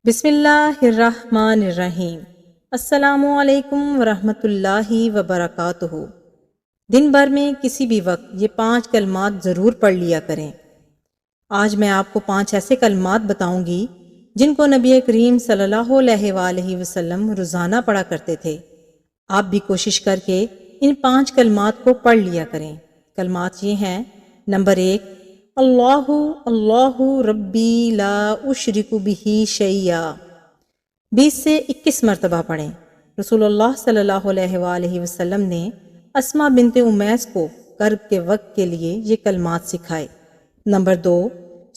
بسم اللہ الرحمن الرحیم۔ السلام علیکم ورحمۃ اللہ وبرکاتہ۔ دن بھر میں کسی بھی وقت یہ 5 کلمات ضرور پڑھ لیا کریں۔ آج میں آپ کو 5 ایسے کلمات بتاؤں گی جن کو نبی کریم صلی اللہ علیہ وآلہ وسلم روزانہ پڑھا کرتے تھے۔ آپ بھی کوشش کر کے ان 5 کلمات کو پڑھ لیا کریں۔ کلمات یہ ہیں: نمبر 1، اللہ اللہ ربی لا اشرک بہ شیئا، 20 سے 21 مرتبہ پڑھیں۔ رسول اللہ صلی اللہ علیہ وآلہ وسلم نے اسما بنت امیس کو کرب کے وقت کے لیے یہ کلمات سکھائے۔ نمبر 2،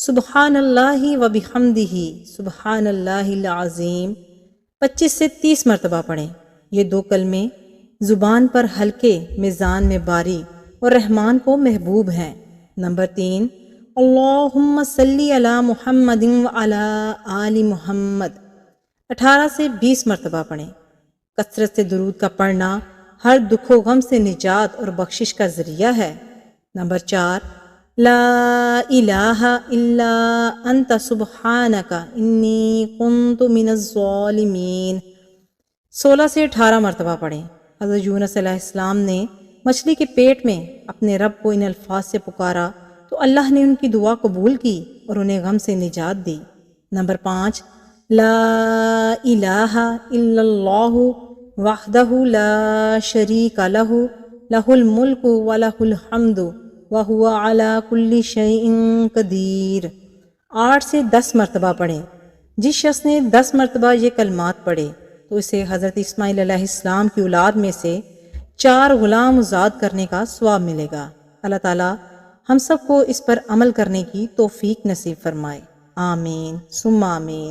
سبحان اللہ و بحمدہ سبحان اللہ العظیم، 25 سے 30 مرتبہ پڑھیں۔ یہ 2 کلمے زبان پر ہلکے، میزان میں بھاری اور رحمان کو محبوب ہیں۔ نمبر 3، اللہم صلی علی محمد وعلی آل محمد، 18 سے 20 مرتبہ پڑھیں۔ کثرت سے درود کا پڑھنا ہر دکھ و غم سے نجات اور بخشش کا ذریعہ ہے۔ نمبر 4، لا الہ الا انت سبحانک انی کنت من الظالمین، 16 سے 18 مرتبہ پڑھیں۔ حضرت یونس علیہ السلام نے مچھلی کے پیٹ میں اپنے رب کو ان الفاظ سے پکارا تو اللہ نے ان کی دعا قبول کی اور انہیں غم سے نجات دی۔ نمبر 5، لا الہ الا اللہ وحدہ لا شریک لہ لہ الملک ولہ الحمد وہو علی کل شیء قدیر، 8 سے 10 مرتبہ پڑھیں۔ جس شخص نے 10 مرتبہ یہ کلمات پڑھے تو اسے حضرت اسماعیل علیہ السلام کی اولاد میں سے 4 غلام آزاد کرنے کا ثواب ملے گا۔ اللہ تعالیٰ ہم سب کو اس پر عمل کرنے کی توفیق نصیب فرمائے۔ آمین ثم آمین۔